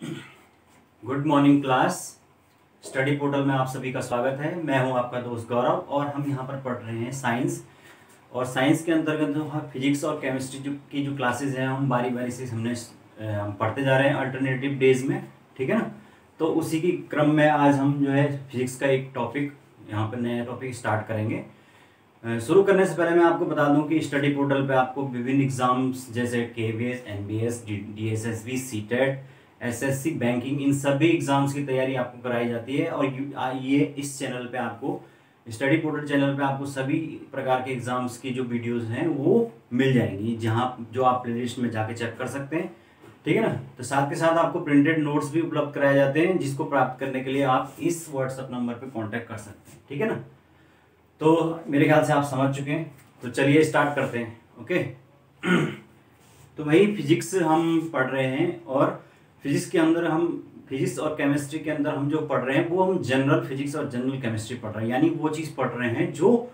Good morning class. Study portal में आप सभी का स्वागत है। मैं हूं आपका दोस्त गौरव और हम यहां पर पढ़ रहे हैं साइंस। और साइंस के अंतर्गत जो फिजिक्स और केमिस्ट्री की जो क्लासेस हैं हम बारी बारी से हम पढ़ते जा रहे हैं अल्टरनेटिव डेज में, ठीक है ना। तो उसी की क्रम में आज हम जो है फिजिक्स का एक टॉपिक यहाँ पर नया टॉपिक स्टार्ट करेंगे। शुरू करने से पहले मैं आपको बता दूं कि स्टडी पोर्टल पे आपको विभिन्न एग्जाम्स जैसे KVS, NVS, DSSB, CTET, SSC, banking, इन सभी एग्जाम्स की तैयारी आपको कराई जाती है। और ये इस चैनल पे आपको, स्टडी पोर्टल चैनल पे आपको सभी प्रकार के एग्जाम्स की जो वीडियोस हैं वो मिल जाएंगी, जहाँ जो आप प्लेलिस्ट में जाके चेक कर सकते हैं, ठीक है ना। तो साथ के साथ आपको प्रिंटेड नोट्स भी उपलब्ध कराए जाते हैं, जिसको प्राप्त करने के लिए आप इस व्हाट्सएप नंबर पर कॉन्टैक्ट कर सकते हैं, ठीक है ना। तो मेरे ख्याल से आप समझ चुके हैं, तो चलिए स्टार्ट करते हैं। ओके। तो वही फिजिक्स हम पढ़ रहे हैं और फिजिक्स के अंदर हम फिजिक्स और केमिस्ट्री के अंदर हम जो पढ़ रहे हैं वो हम जनरल फिजिक्स और जनरल केमिस्ट्री पढ़ रहे हैं, यानी वो चीज़ पढ़ रहे हैं जो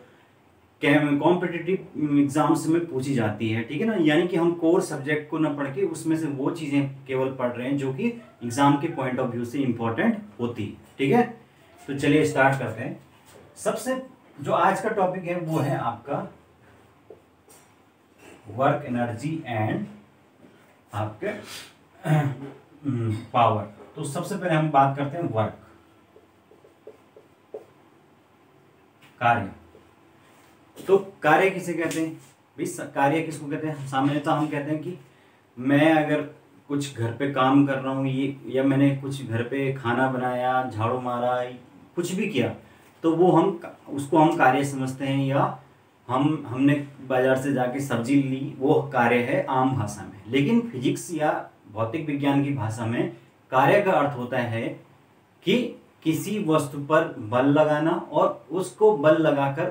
कॉम्पिटिटिव एग्जाम्स में पूछी जाती है, ठीक है ना। यानी कि हम कोर सब्जेक्ट को न पढ़ के उसमें से वो चीज़ें केवल पढ़ रहे हैं जो कि एग्जाम के पॉइंट ऑफ व्यू से इम्पोर्टेंट होती है, ठीक है। तो चलिए स्टार्ट करते हैं। सबसे जो आज का टॉपिक है वो है आपका वर्क एनर्जी एंड आपके पावर। तो सबसे पहले हम बात करते हैं वर्क, कार्य। तो कार्य किसे कहते हैं भाई? कार्य किसको कहते हैं? सामान्यतः हम कहते हैं कि मैं अगर कुछ घर पे काम कर रहा हूँ ये, या मैंने कुछ घर पे खाना बनाया, झाड़ू मारा, कुछ भी किया, तो वो उसको हम कार्य समझते हैं। या हमने बाजार से जाके सब्जी ली, वो कार्य है आम भाषा में। लेकिन फिजिक्स या भौतिक विज्ञान की भाषा में कार्य का अर्थ होता है कि किसी वस्तु पर बल लगाना और उसको बल लगाकर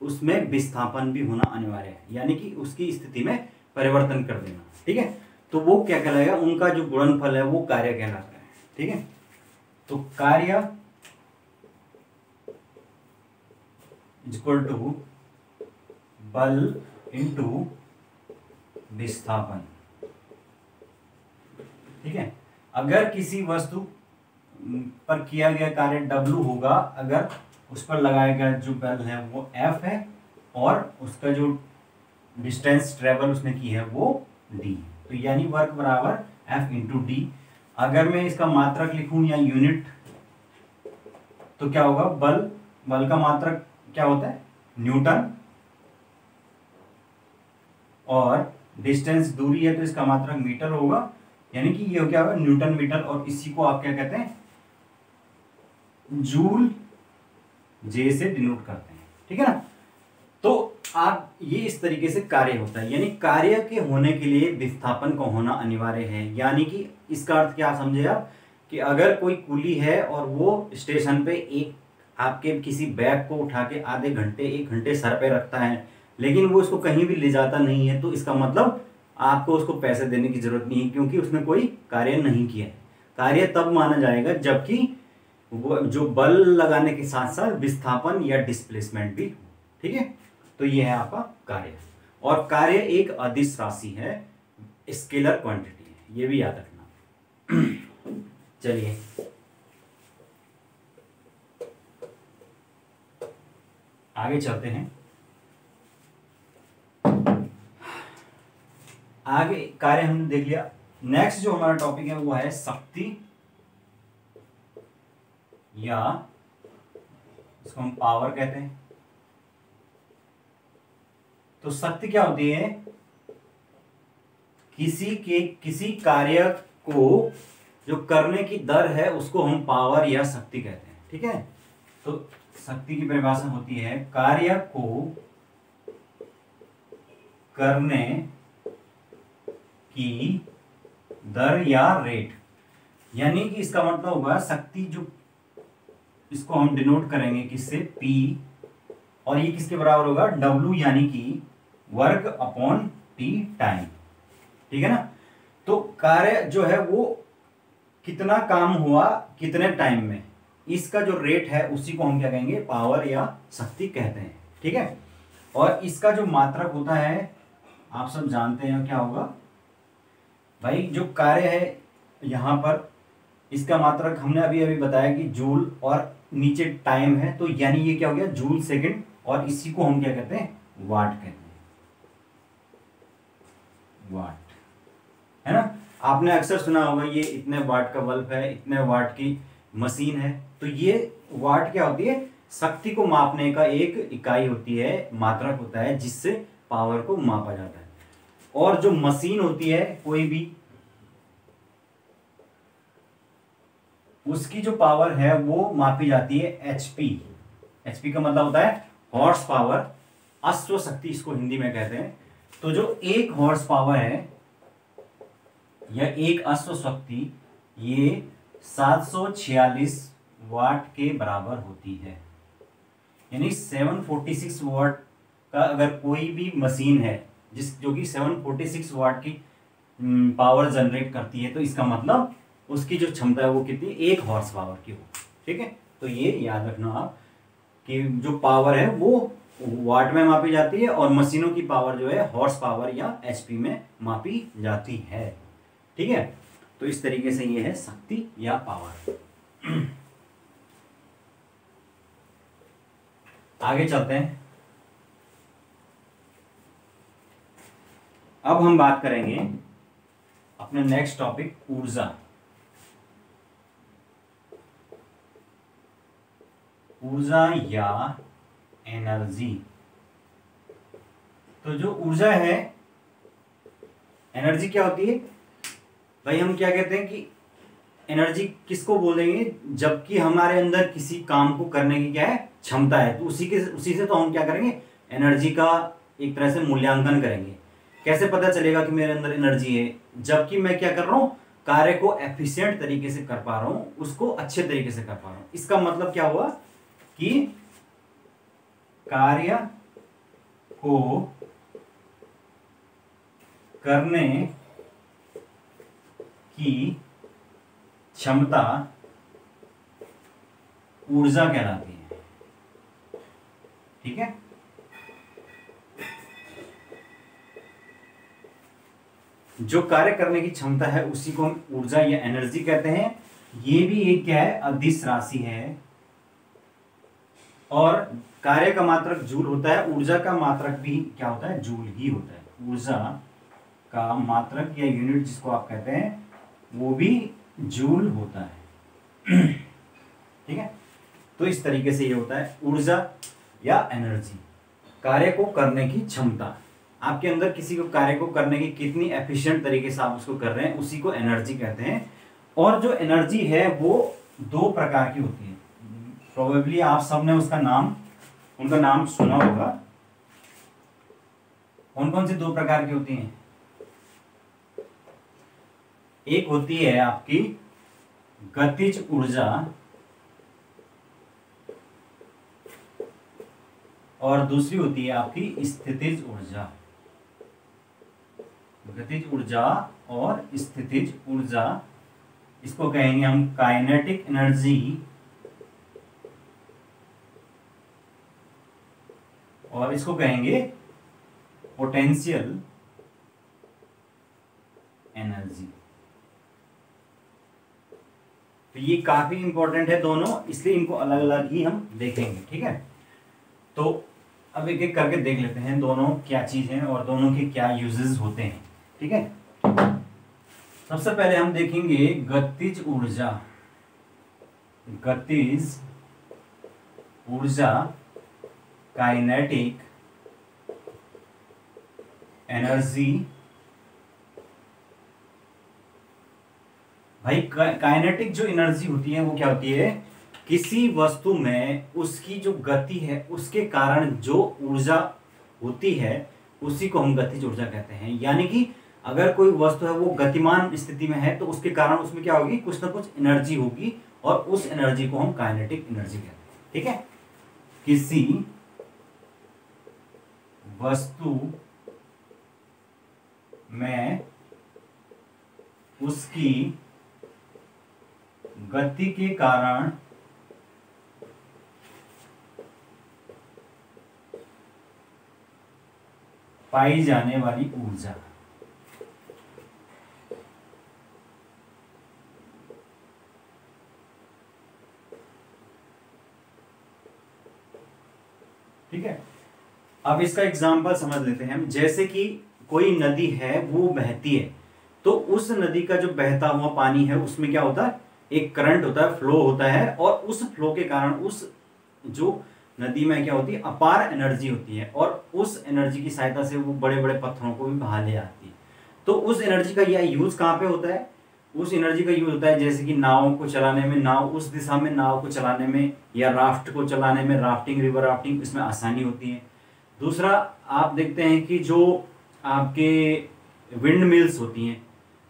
उसमें विस्थापन भी होना अनिवार्य है, यानी कि उसकी स्थिति में परिवर्तन कर देना, ठीक है। तो वो क्या कहलाएगा? उनका जो गुणनफल है वो कार्य कहलाता है, ठीक है। तो कार्य इक्वल टू बल इंटू विस्थापन, ठीक है। अगर किसी वस्तु पर किया गया कार्य W होगा, अगर उस पर लगाया गया जो बल है वो F है और उसका जो डिस्टेंस ट्रेवल उसने की है वो D। तो यानी वर्क बराबर F इंटू D। अगर मैं इसका मात्रक लिखूं या यूनिट, तो क्या होगा? बल का मात्रक क्या होता है? न्यूटन। और डिस्टेंस दूरी है तो इसका मात्रक मीटर होगा, यानी कि ये क्या होगा? Newton metre. और इसी को आप क्या कहते हैं? जूल जे से डिनोट करते हैं, ठीक है ना। तो आप ये इस तरीके से कार्य होता है, यानी कार्य के होने के लिए विस्थापन का होना अनिवार्य है। यानी कि इसका अर्थ क्या समझे आप? कि अगर कोई कुली है और वो स्टेशन पे एक आपके किसी बैग को उठा के आधे घंटे 1 घंटे सर पे रखता है, लेकिन वो इसको कहीं भी ले जाता नहीं है, तो इसका मतलब आपको उसको पैसे देने की जरूरत नहीं है, क्योंकि उसने कोई कार्य नहीं किया है। कार्य तब माना जाएगा जबकि वो जो बल लगाने के साथ साथ विस्थापन या डिस्प्लेसमेंट भी हो, ठीक है। तो ये है आपका कार्य। और कार्य एक अदिश राशि है, स्केलर क्वांटिटी है, ये भी याद रखना। चलिए आगे चलते हैं। आगे कार्य हमने देख लिया। नेक्स्ट जो हमारा टॉपिक है वो है शक्ति, या इसको हम पावर कहते हैं। तो शक्ति क्या होती है? किसी कार्य को जो करने की दर है उसको हम पावर या शक्ति कहते हैं, ठीक है। तो शक्ति की परिभाषा होती है कार्य को करने की दर या रेट। यानी कि इसका मतलब होगा शक्ति, जो इसको हम डिनोट करेंगे किससे? P। और ये किसके बराबर होगा? W, यानी कि वर्क अपॉन T टाइम, ठीक है ना। तो कार्य जो है वो कितना काम हुआ कितने टाइम में, इसका जो रेट है उसी को हम क्या कहेंगे? पावर या शक्ति कहते हैं, ठीक है। और इसका जो मात्रक होता है आप सब जानते हैं क्या होगा भाई? जो कार्य है यहाँ पर इसका मात्रक हमने अभी अभी बताया कि जूल और नीचे टाइम है, तो यानी ये क्या हो गया जूल सेकंड, और इसी को हम क्या कहते हैं वाट कहते हैं, वाट, है ना। आपने अक्सर सुना होगा ये इतने वाट का बल्ब है, इतने वाट की मशीन है, तो ये वाट क्या होती है, शक्ति को मापने का एक इकाई होती है, मात्रक होता है जिससे पावर को मापा जाता है। और जो मशीन होती है कोई भी, उसकी जो पावर है वो मापी जाती है एचपी। एचपी का मतलब होता है हॉर्स पावर, अश्व शक्ति इसको हिंदी में कहते हैं। तो जो एक हॉर्स पावर है या एक अश्व शक्ति, ये 746 वाट के बराबर होती है। यानी 746 वाट का अगर कोई भी मशीन है जो कि 746 वाट की पावर जनरेट करती है, तो इसका मतलब उसकी जो क्षमता है वो कितनी, एक हॉर्स पावर की हो। ठीक है, तो ये याद रखना आप कि जो पावर है वो वाट में मापी जाती है और मशीनों की पावर जो है हॉर्स पावर या एचपी में मापी जाती है। ठीक है, तो इस तरीके से ये है शक्ति या पावर। आगे चलते हैं। अब हम बात करेंगे अपने नेक्स्ट टॉपिक ऊर्जा। ऊर्जा या एनर्जी। तो जो ऊर्जा है, एनर्जी क्या होती है भाई, हम क्या कहते हैं कि एनर्जी किसको बोलेंगे, जबकि हमारे अंदर किसी काम को करने की क्या है क्षमता है, तो उसी से तो हम क्या करेंगे एनर्जी का एक तरह से मूल्यांकन करेंगे। कैसे पता चलेगा कि मेरे अंदर एनर्जी है, जबकि मैं क्या कर रहा हूं, कार्य को एफिशिएंट तरीके से कर पा रहा हूं, उसको अच्छे तरीके से कर पा रहा हूं। इसका मतलब क्या हुआ कि कार्य को करने की क्षमता ऊर्जा कहलाती है। ठीक है, जो कार्य करने की क्षमता है उसी को हम ऊर्जा या एनर्जी कहते हैं। ये भी एक क्या है अदिश राशि है, और कार्य का मात्रक जूल होता है, ऊर्जा का मात्रक भी क्या होता है जूल ही होता है। ऊर्जा का मात्रक या यूनिट जिसको आप कहते हैं वो भी जूल होता है। ठीक है, तो इस तरीके से ये होता है ऊर्जा या एनर्जी, कार्य को करने की क्षमता। आपके अंदर किसी को कार्य को करने की कितनी एफिशिएंट तरीके से आप उसको कर रहे हैं, उसी को एनर्जी कहते हैं। और जो एनर्जी है वो दो प्रकार की होती है। प्रोबेबली आप सबने उनका नाम सुना होगा। कौन कौन सी दो प्रकार की होती हैं? एक होती है आपकी गतिज ऊर्जा और दूसरी होती है आपकी स्थितिज ऊर्जा। गतिज ऊर्जा और स्थितिज ऊर्जा, इसको कहेंगे हम काइनेटिक एनर्जी और इसको कहेंगे पोटेंशियल एनर्जी। तो ये काफी इंपॉर्टेंट है दोनों, इसलिए इनको अलग अलग ही हम देखेंगे। ठीक है, तो अब एक एक करके देख लेते हैं दोनों क्या चीज है और दोनों के क्या यूजेस होते हैं। ठीक है, सबसे पहले हम देखेंगे गतिज ऊर्जा। गतिज ऊर्जा काइनेटिक एनर्जी। भाई काइनेटिक जो एनर्जी होती है वो क्या होती है, किसी वस्तु में उसकी जो गति है उसके कारण जो ऊर्जा होती है उसी को हम गतिज ऊर्जा कहते हैं। यानी कि अगर कोई वस्तु है वो गतिमान स्थिति में है तो उसके कारण उसमें क्या होगी, कुछ ना कुछ एनर्जी होगी, और उस एनर्जी को हम काइनेटिक एनर्जी कहते हैं। ठीक है, किसी वस्तु में उसकी गति के कारण पाई जाने वाली ऊर्जा। ठीक है। अब इसका एग्जाम्पल समझ लेते हैं हम। जैसे कि कोई नदी है, वो बहती है, तो उस नदी का जो बहता हुआ पानी है उसमें क्या होता है, एक करंट होता है, फ्लो होता है, और उस फ्लो के कारण उस जो नदी में क्या होती है, अपार एनर्जी होती है, और उस एनर्जी की सहायता से वो बड़े बड़े पत्थरों को भी बहा ले आती है। तो उस एनर्जी का यह यूज कहाँ पे होता है, उस एनर्जी का यूज होता है जैसे कि नाव को चलाने में, नाव उस दिशा में नाव को चलाने में, या राफ्ट को चलाने में, राफ्टिंग, रिवर राफ्टिंग, इसमें आसानी होती है। दूसरा आप देखते हैं कि जो आपके विंड मिल्स होती हैं,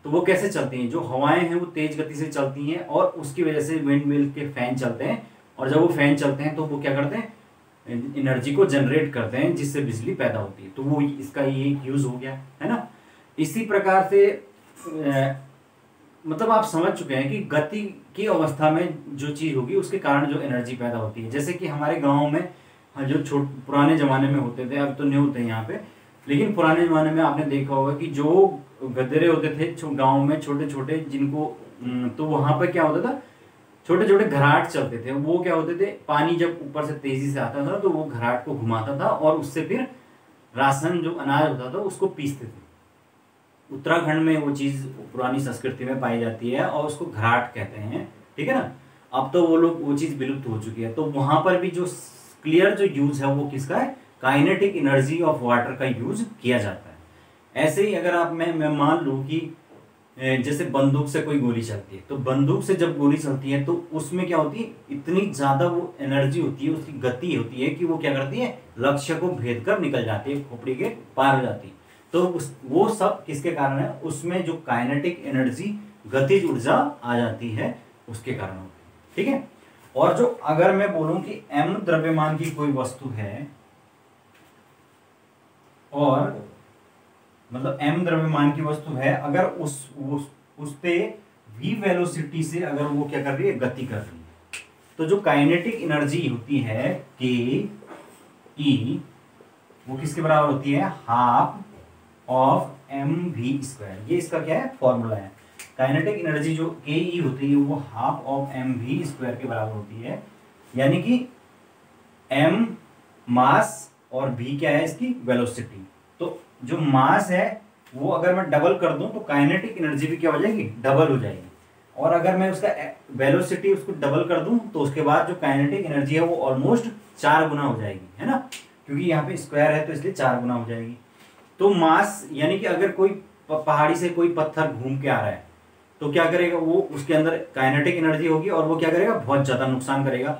तो वो कैसे चलती हैं, जो हवाएं हैं वो तेज गति से चलती हैं, और उसकी वजह से विंड मिल के फैन चलते हैं, और जब वो फैन चलते हैं तो वो क्या करते हैं, एनर्जी को जनरेट करते हैं, जिससे बिजली पैदा होती है। तो वो इसका ये यूज हो गया है ना। इसी प्रकार से मतलब आप समझ चुके हैं कि गति की अवस्था में जो चीज होगी उसके कारण जो एनर्जी पैदा होती है। जैसे कि हमारे गांव में जो पुराने जमाने में होते थे, अब तो नहीं होते यहाँ पे, लेकिन पुराने जमाने में आपने देखा होगा कि जो गधेरे होते थे गांव में छोटे छोटे, जिनको तो वहां पर क्या होता था, छोटे छोटे घराट चलते थे। वो क्या होते थे, पानी जब ऊपर से तेजी से आता था तो वो घराट को घुमाता था, और उससे फिर राशन जो अनाज होता था उसको पीसते थे। उत्तराखंड में वो चीज पुरानी संस्कृति में पाई जाती है, और उसको घराट कहते हैं, ठीक है ना। अब तो वो लोग वो चीज विलुप्त हो चुकी है। तो वहां पर भी जो क्लियर जो यूज है वो किसका है, काइनेटिक एनर्जी ऑफ वाटर का यूज किया जाता है। ऐसे ही अगर आप मैं मान लूं कि जैसे बंदूक से कोई गोली चलती है, तो बंदूक से जब गोली चलती है तो उसमें क्या होती है, इतनी ज्यादा वो एनर्जी होती है, उसकी गति होती है कि वो क्या करती है, लक्ष्य को भेद कर निकल जाती है, खोपड़ी के पार हो जाती है। तो वो सब किसके कारण है, उसमें जो काइनेटिक एनर्जी, गतिज ऊर्जा आ जाती है, उसके कारण होती है, ठीक है। और जो अगर मैं बोलूं कि m द्रव्यमान की कोई वस्तु है, और मतलब m द्रव्यमान की वस्तु है, अगर उस पे v वेलोसिटी से अगर वो क्या कर रही है, गति कर रही है, तो जो काइनेटिक एनर्जी होती है k e, वो किसके बराबर होती है, हाफ ऑफ mv²। ये इसका क्या है, फॉर्मूला है। काइनेटिक एनर्जी जो के ई होती है वो हाफ ऑफ mv² के बराबर होती है, यानी कि m मास और v क्या है, इसकी वेलोसिटी। तो जो मास है वो अगर मैं डबल कर दूं तो काइनेटिक एनर्जी भी क्या हो जाएगी, डबल हो जाएगी। और अगर मैं उसका वेलोसिटी उसको डबल कर दूं तो उसके बाद जो काइनेटिक एनर्जी है वो ऑलमोस्ट 4 गुना हो जाएगी, है ना, क्योंकि यहाँ पे स्क्वायर है तो इसलिए 4 गुना हो जाएगी। तो मास यानी कि अगर कोई पहाड़ी से कोई पत्थर घूम के आ रहा है तो क्या करेगा, वो उसके अंदर काइनेटिक एनर्जी होगी, और वो क्या करेगा, बहुत ज्यादा नुकसान करेगा।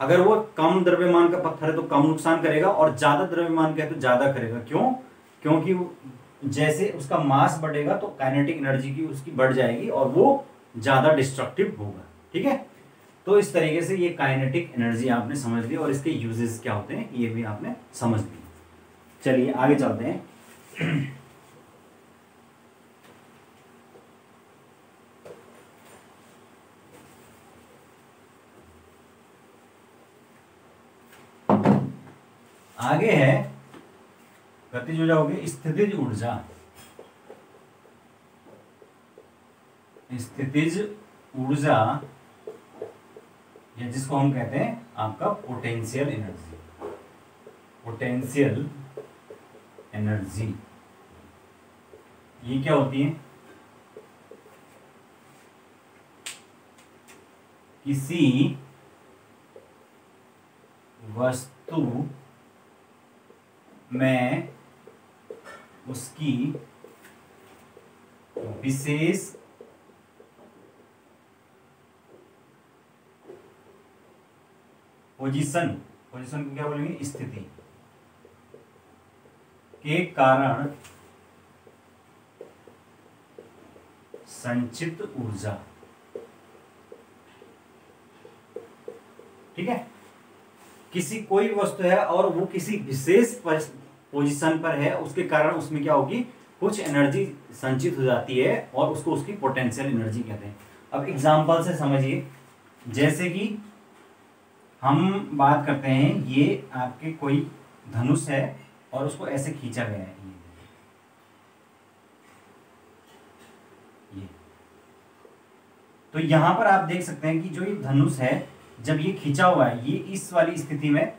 अगर वो कम द्रव्यमान का पत्थर है तो कम नुकसान करेगा, और ज्यादा द्रव्यमान का है तो ज्यादा करेगा। क्यों, क्योंकि जैसे उसका मास बढ़ेगा तो काइनेटिक एनर्जी की उसकी बढ़ जाएगी, और वो ज्यादा डिस्ट्रक्टिव होगा, ठीक है। तो इस तरीके से ये काइनेटिक एनर्जी आपने समझ ली, और इसके यूजेस क्या होते हैं ये भी आपने समझ ली। चलिए आगे चलते हैं। आगे है गतिज ऊर्जा, होगी स्थितिज ऊर्जा। स्थितिज ऊर्जा, या जिसको हम कहते हैं आपका पोटेंशियल एनर्जी, पोटेंशियल एनर्जी। ये क्या होती है, किसी वस्तु में उसकी विशेष पोजीशन को क्या बोलेंगे, स्थिति के कारण संचित ऊर्जा, ठीक है। किसी कोई वस्तु है और वो किसी विशेष पोजीशन पर है, उसके कारण उसमें क्या होगी, कुछ एनर्जी संचित हो जाती है, और उसको उसकी पोटेंशियल एनर्जी कहते हैं। अब एग्जांपल से समझिए, जैसे कि हम बात करते हैं, ये आपके कोई धनुष है और उसको ऐसे खींचा गया है, ये तो यहां पर आप देख सकते हैं कि जो ये धनुष है, जब ये खींचा हुआ है, ये इस वाली स्थिति में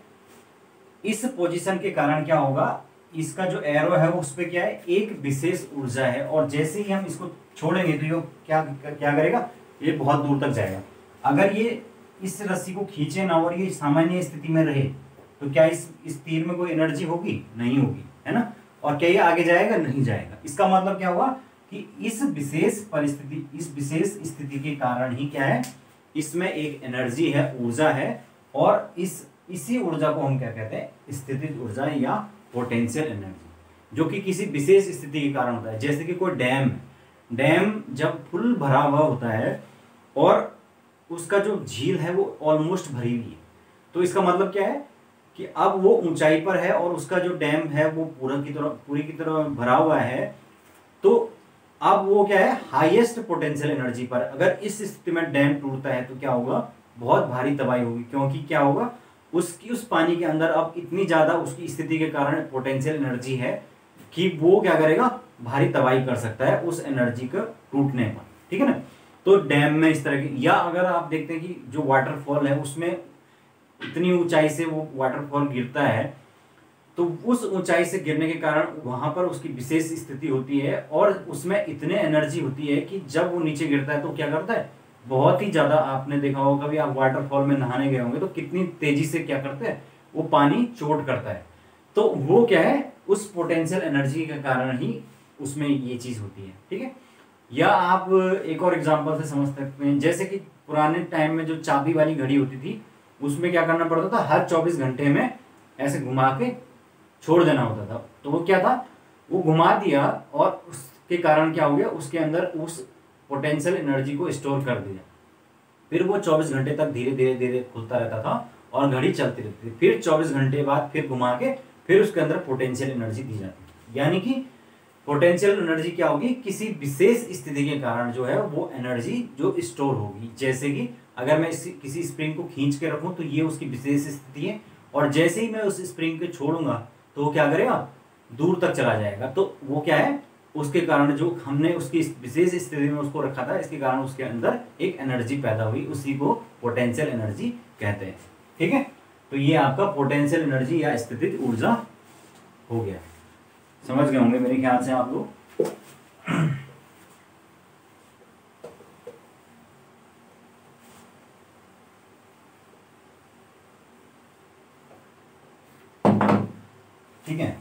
इस पोजीशन के कारण क्या होगा, इसका जो एरो है वो उस पे क्या है, एक विशेष ऊर्जा है, और जैसे ही हम इसको छोड़ेंगे तो ये क्या क्या करेगा, ये बहुत दूर तक जाएगा। अगर ये इस रस्सी को खींचे ना और ये सामान्य स्थिति में रहे तो क्या इस तीर में कोई एनर्जी होगी, नहीं होगी, है ना। और क्या ये आगे जाएगा, नहीं जाएगा। इसका मतलब क्या हुआ कि इस विशेष परिस्थिति, इस विशेष स्थिति के कारण ही क्या है, इसमें एक एनर्जी है, ऊर्जा है, और इसी ऊर्जा को हम क्या कहते हैं, स्थितिज ऊर्जा या पोटेंशियल एनर्जी, जो कि किसी विशेष स्थिति के कारण होता है। जैसे कि कोई डैम है, डैम जब फुल भरा हुआ होता है और उसका जो झील है वो ऑलमोस्ट भरी हुई है, तो इसका मतलब क्या है कि अब वो ऊंचाई पर है और उसका जो डैम है वो पूरी की तरह भरा हुआ है, तो अब वो क्या है, हाईएस्ट पोटेंशियल एनर्जी पर। अगर इस स्थिति में डैम टूटता है तो क्या होगा, बहुत भारी तबाही होगी, क्योंकि क्या होगा, उस पानी के अंदर अब इतनी ज्यादा उसकी स्थिति के कारण पोटेंशियल एनर्जी है कि वो क्या करेगा, भारी तबाही कर सकता है उस एनर्जी का टूटने पर, ठीक है ना। तो डैम में इस तरह की, या अगर आप देखते हैं कि जो वाटरफॉल है उसमें इतनी ऊंचाई से वो वाटरफॉल गिरता है, तो उस ऊंचाई से गिरने के कारण वहां पर उसकी विशेष स्थिति होती है और उसमें इतने एनर्जी होती है कि जब वो नीचे गिरता है तो क्या करता है, बहुत ही ज्यादा, आपने देखा होगा कभी आप वाटरफॉल में नहाने गए होंगे तो कितनी तेजी से क्या करते हैं, वो पानी चोट करता है। तो वो क्या है, उस पोटेंशियल एनर्जी के कारण ही उसमें ये चीज होती है, ठीक है। या आप एक और एग्जांपल से समझ सकते हैं, जैसे कि पुराने टाइम में जो चाबी वाली घड़ी होती थी उसमें क्या करना पड़ता था, हर 24 घंटे में ऐसे घुमा के छोड़ देना होता था। तो वो क्या था, वो घुमा दिया और उसके कारण क्या हो गया, उसके अंदर उस पोटेंशियल एनर्जी को स्टोर कर दिया, फिर वो 24 घंटे तक धीरे धीरे धीरे खुलता रहता था और घड़ी चलती रहती थी। फिर 24 घंटे बाद फिर घुमा के फिर उसके अंदर पोटेंशियल एनर्जी दी जाती है। यानी कि पोटेंशियल एनर्जी क्या होगी, किसी विशेष स्थिति के कारण जो है वो एनर्जी जो स्टोर होगी। जैसे कि अगर मैं किसी स्प्रिंग को खींच के रखूं तो ये उसकी विशेष स्थिति है, और जैसे ही मैं उस स्प्रिंग को छोड़ूंगा तो वो क्या करेगा, दूर तक चला जाएगा। तो वो क्या है, उसके कारण जो हमने उसकी विशेष स्थिति में उसको रखा था, इसके कारण उसके अंदर एक एनर्जी पैदा हुई, उसी को पोटेंशियल एनर्जी कहते हैं, ठीक है। तो ये आपका पोटेंशियल एनर्जी या स्थितिज ऊर्जा हो गया। समझ गए होंगे मेरे ख्याल से आप लोग। ठीक है,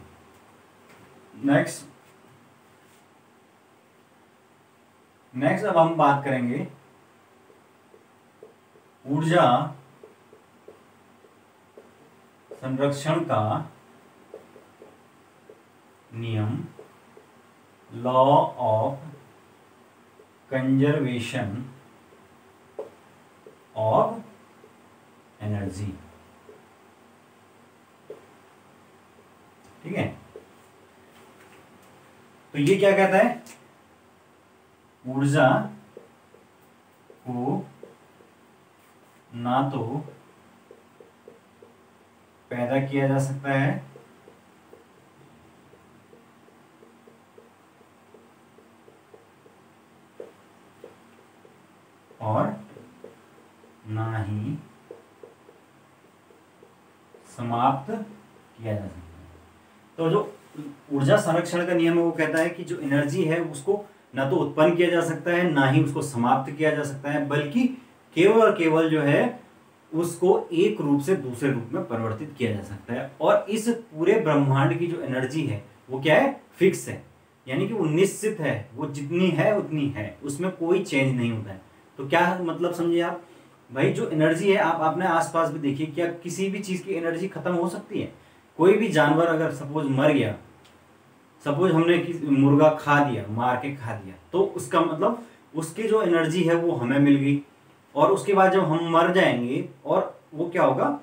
नेक्स्ट अब हम बात करेंगे ऊर्जा संरक्षण का नियम, law of conservation of energy, ठीक है। तो ये क्या कहता है, ऊर्जा को ना तो पैदा किया जा सकता है और ना ही समाप्त किया जा सकता है। तो जो ऊर्जा संरक्षण का नियम है वो कहता है कि जो एनर्जी है उसको ना तो उत्पन्न किया जा सकता है, ना ही उसको समाप्त किया जा सकता है, बल्कि केवल और केवल जो है उसको एक रूप से दूसरे रूप में परिवर्तित किया जा सकता है। और इस पूरे ब्रह्मांड की जो एनर्जी है वो क्या है, फिक्स है, यानी कि वो निश्चित है, वो जितनी है उतनी है, उसमें कोई चेंज नहीं होता है। तो क्या मतलब समझिए आप भाई, जो एनर्जी है आप अपने आसपास भी देखिए, क्या किसी भी चीज की एनर्जी खत्म हो सकती है? कोई भी जानवर अगर सपोज मर गया, सपोज हमने मुर्गा खा दिया, मार के खा दिया, तो उसका मतलब उसकी जो एनर्जी है वो हमें मिल गई, और उसके बाद जब हम मर जाएंगे और वो क्या होगा,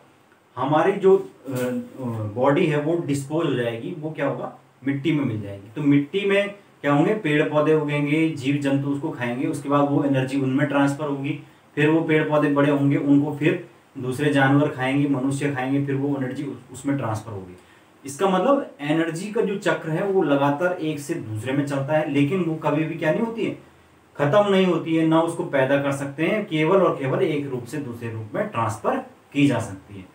हमारी जो बॉडी है वो डिस्पोज हो जाएगी, वो क्या होगा, मिट्टी में मिल जाएगी। तो मिट्टी में क्या होंगे, पेड़ पौधे उगेंगे, जीव जंतु उसको खाएंगे, उसके बाद वो एनर्जी उनमें ट्रांसफर होगी, फिर वो पेड़ पौधे बड़े होंगे, उनको फिर दूसरे जानवर खाएंगे, मनुष्य खाएंगे, फिर वो एनर्जी उसमें ट्रांसफर होगी। इसका मतलब एनर्जी का जो चक्र है वो लगातार एक से दूसरे में चलता है, लेकिन वो कभी भी क्या नहीं होती है, खत्म नहीं होती है, ना उसको पैदा कर सकते हैं, केवल और केवल एक रूप से दूसरे रूप में ट्रांसफर की जा सकती है।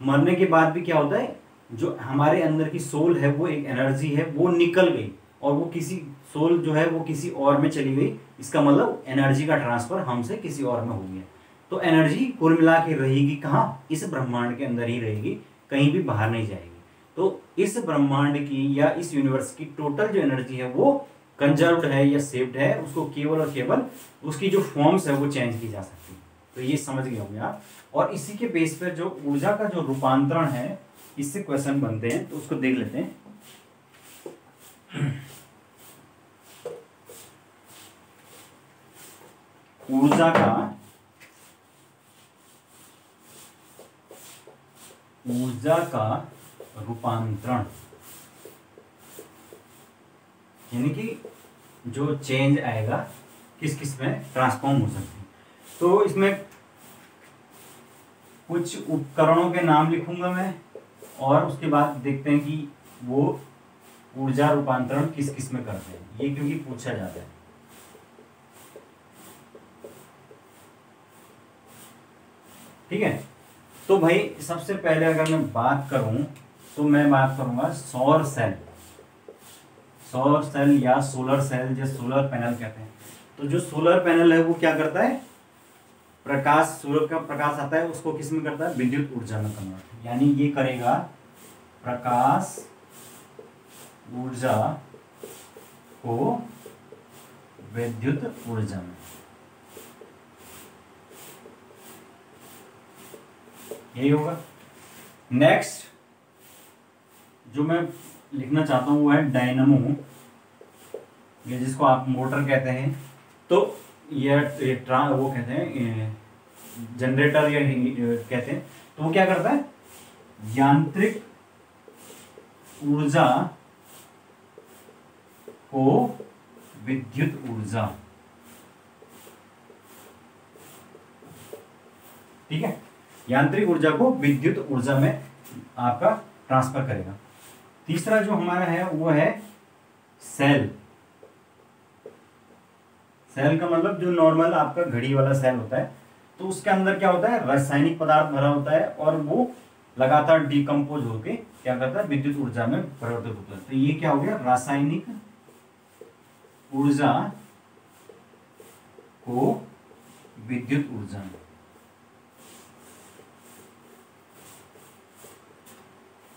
मरने के बाद भी क्या होता है, जो हमारे अंदर की सोल है वो एक एनर्जी है, वो निकल गई और वो किसी सोल जो है वो किसी और में चली गई, इसका मतलब एनर्जी का ट्रांसफर हमसे किसी और में हो गया। तो एनर्जी कुल मिला के रहेगी कहाँ, इस ब्रह्मांड के अंदर ही रहेगी, कहीं भी बाहर नहीं जाएगी। तो इस ब्रह्मांड की या इस यूनिवर्स की टोटल जो एनर्जी है वो कंजर्व्ड है या सेव्ड है, उसको केवल और केवल उसकी जो फॉर्म्स है वो चेंज की जा सकती है। तो ये समझ गए होंगे आप। और इसी के बेस पर जो ऊर्जा का जो रूपांतरण है, इससे क्वेश्चन बनते हैं, तो उसको देख लेते हैं। ऊर्जा का रूपांतरण यानी कि जो चेंज आएगा किस किस में ट्रांसफॉर्म हो सकती है। तो इसमें कुछ उपकरणों के नाम लिखूंगा मैं, और उसके बाद देखते हैं कि वो ऊर्जा रूपांतरण किस किस में करते हैं, ये क्योंकि पूछा जाता है। ठीक है, तो भाई सबसे पहले अगर मैं बात करूं तो मैं बात करूंगा सौर सेल। सौर सेल या सोलर सेल या सोलर पैनल कहते हैं। तो जो सोलर पैनल है वो क्या करता है, प्रकाश, सूरज का प्रकाश आता है उसको किस में करता है, विद्युत ऊर्जा में कन्वर्ट, यानी ये करेगा प्रकाश ऊर्जा को विद्युत ऊर्जा में। यही होगा। नेक्स्ट जो मैं लिखना चाहता हूं वो है डायनामो, ये जिसको आप मोटर कहते हैं। तो ये वो कहते हैं जनरेटर या कहते हैं। तो वो क्या करता है, यांत्रिक ऊर्जा को विद्युत ऊर्जा, ठीक है, यांत्रिक ऊर्जा को विद्युत ऊर्जा में आपका ट्रांसफर करेगा। तीसरा जो हमारा है वो है सेल। सेल का मतलब जो नॉर्मल आपका घड़ी वाला सेल होता है, तो उसके अंदर क्या होता है, रासायनिक पदार्थ भरा होता है और वो लगातार डिकम्पोज होके क्या करता है, विद्युत ऊर्जा में परिवर्तित होता है। तो ये क्या हो गया, रासायनिक ऊर्जा को विद्युत ऊर्जा में।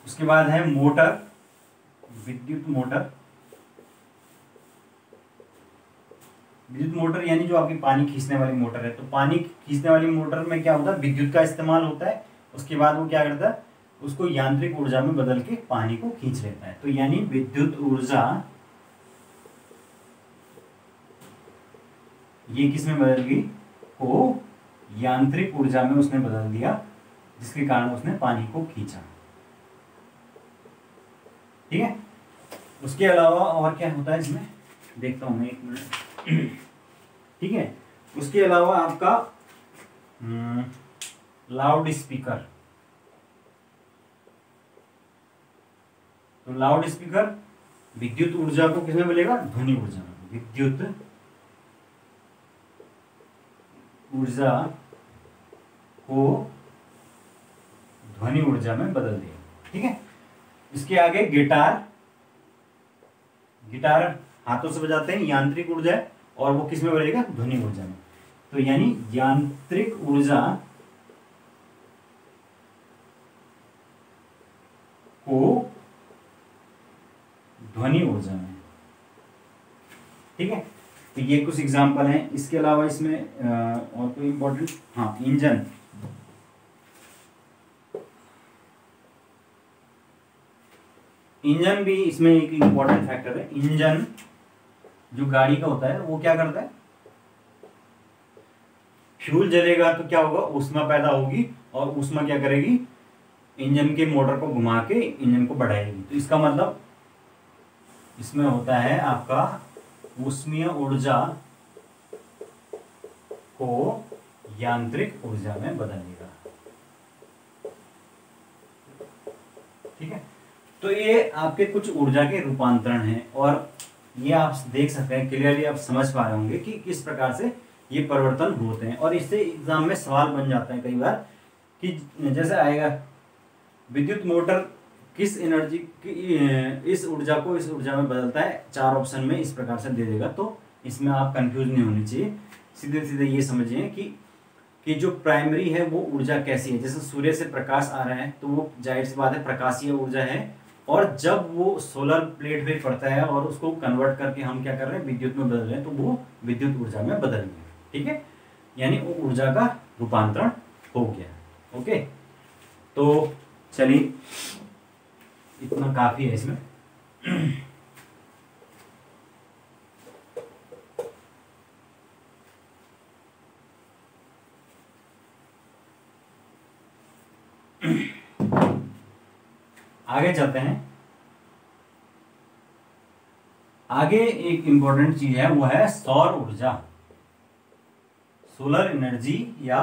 उसके बाद है मोटर, विद्युत मोटर। विद्युत मोटर यानी जो आपकी पानी खींचने वाली मोटर है। तो पानी खींचने वाली मोटर में क्या होता है, विद्युत का इस्तेमाल होता है। उसके बाद वो क्या करता है, उसको यांत्रिक ऊर्जा में बदल के पानी को खींच लेता है। तो यानी विद्युत ऊर्जा ये किस में बदल गई, को यांत्रिक ऊर्जा में उसने बदल दिया, जिसके कारण उसने पानी को खींचा। ठीक है, उसके अलावा और क्या होता है इसमें, देखता हूं मैं एक मिनट। ठीक है, उसके अलावा आपका लाउड स्पीकर। तो लाउड स्पीकर विद्युत ऊर्जा को किसमें मिलेगा, ध्वनि ऊर्जा में। विद्युत ऊर्जा को ध्वनि ऊर्जा में बदल दिया। ठीक है, इसके आगे गिटार। गिटार हाथों से बजाते हैं, यांत्रिक ऊर्जा है, और वो किस में बदलेगा, ध्वनि ऊर्जा में। तो यानी यांत्रिक ऊर्जा को ध्वनि ऊर्जा में। ठीक है, तो ये कुछ एग्जांपल हैं। इसके अलावा इसमें और कोई इंपॉर्टेंट, हाँ, इंजन। इंजन भी इसमें एक इंपॉर्टेंट फैक्टर है। इंजन जो गाड़ी का होता है वो क्या करता है, फ्यूल जलेगा तो क्या होगा, ऊष्मा पैदा होगी, और ऊष्मा क्या करेगी, इंजन के मोटर को घुमा के इंजन को बढ़ाएगी। तो इसका मतलब इसमें होता है आपका ऊष्मीय ऊर्जा को यांत्रिक ऊर्जा में बदलेगा। ठीक है, तो ये आपके कुछ ऊर्जा के रूपांतरण हैं, और ये आप देख सकते हैं क्लियरली, आप समझ पा रहे होंगे कि किस प्रकार से ये परिवर्तन होते हैं। और इससे एग्जाम में सवाल बन जाता है कई बार कि जैसे आएगा विद्युत मोटर किस एनर्जी की इस ऊर्जा को इस ऊर्जा में बदलता है, 4 ऑप्शन में इस प्रकार से दे देगा। तो इसमें आप कंफ्यूज नहीं होनी चाहिए, सीधे सीधे ये समझिए कि जो प्राइमरी है वो ऊर्जा कैसी है। जैसे सूर्य से प्रकाश आ रहा है तो वो जाहिर सी बात है प्रकाशीय ऊर्जा है, और जब वो सोलर प्लेट पे पड़ता है और उसको कन्वर्ट करके हम क्या कर रहे हैं, विद्युत में बदल रहे हैं, तो वो विद्युत ऊर्जा में बदल गया। ठीक है, यानी वो ऊर्जा का रूपांतरण हो गया। ओके, तो चलिए इतना काफी है इसमें। आगे चलते हैं। आगे एक इंपॉर्टेंट चीज है, वो है सौर ऊर्जा, सोलर एनर्जी या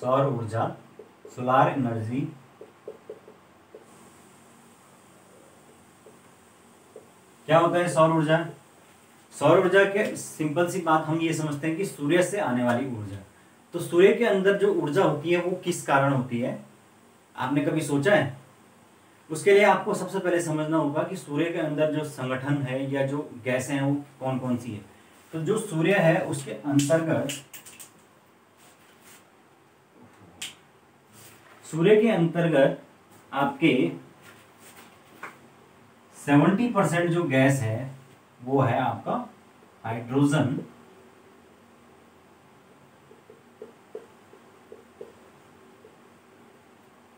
सौर ऊर्जा, सोलर एनर्जी। क्या होता है सौर ऊर्जा? सौर ऊर्जा के सिंपल सी बात हम ये समझते हैं कि सूर्य से आने वाली ऊर्जा। तो सूर्य के अंदर जो ऊर्जा होती है वो किस कारण होती है, आपने कभी सोचा है? उसके लिए आपको सबसे पहले समझना होगा कि सूर्य के अंदर जो संगठन है या जो गैसें हैं वो कौन कौन सी है। तो जो सूर्य है उसके अंतर्गत, सूर्य के अंतर्गत आपके 70% जो गैस है वो है आपका हाइड्रोजन,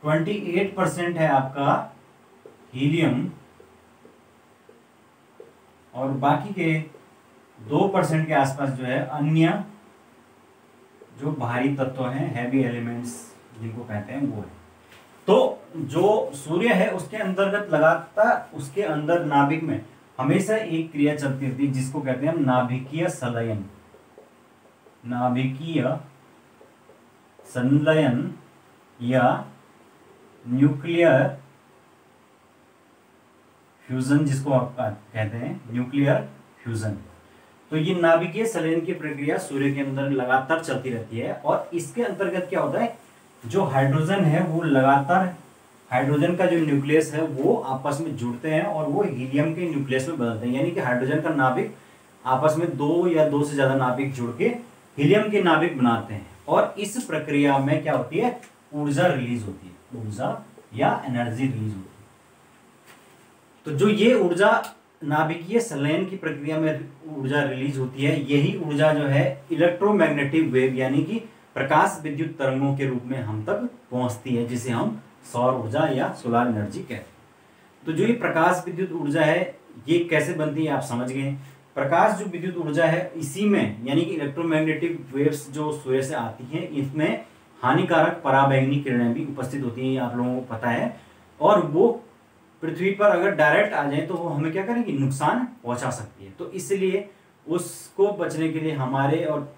28% है आपका हीलियम, और बाकी के 2% के आसपास जो है अन्य जो भारी तत्व हैं, हैवी एलिमेंट्स जिनको कहते हैं, वो है। तो जो सूर्य है उसके अंतर्गत लगातार उसके अंदर नाभिक में हमेशा एक क्रिया चलती रहती है जिसको कहते हैं हम नाभिकीय संलयन, नाभिकीय संलयन या न्यूक्लियर फ्यूजन, जिसको आप कहते हैं न्यूक्लियर फ्यूजन। तो ये नाभिकीय संलयन की प्रक्रिया सूर्य के अंदर लगातार चलती रहती है, और इसके अंतर्गत क्या होता है, जो हाइड्रोजन है वो लगातार, हाइड्रोजन का जो न्यूक्लियस है वो आपस में जुड़ते हैं और वो हीलियम के न्यूक्लियस में बदलते हैं। यानी कि हाइड्रोजन का नाभिक आपस में 2 या 2 से ज्यादा नाभिक जुड़ के हीलियम के नाभिक बनाते हैं, और इस प्रक्रिया में क्या होती है, ऊर्जा रिलीज होती है, ऊर्जा या एनर्जी रिलीज होती है। तो जो ये ऊर्जा नाभिकीय संलयन की प्रक्रिया में ऊर्जा रिलीज होती है, यही ऊर्जा जो है इलेक्ट्रोमैग्नेटिक वेव यानी कि प्रकाश विद्युत तरंगों के रूप में हम तक पहुंचती है, जिसे हम सौर ऊर्जा या सोलर एनर्जी कहते हैं। तो जो ये प्रकाश विद्युत ऊर्जा है ये कैसे बनती है आप समझ गए। प्रकाश जो विद्युत ऊर्जा है इसी में, यानी कि इलेक्ट्रोमैग्नेटिक वेव्स जो सूर्य से आती हैं, इसमें हानिकारक पराबैंगनी किरणें भी उपस्थित होती हैं, ये आप लोगों को पता है, और वो पृथ्वी पर अगर डायरेक्ट आ जाए तो वो हमें क्या करेंगी, नुकसान पहुंचा सकती है। तो इसलिए उसको बचने के लिए हमारे और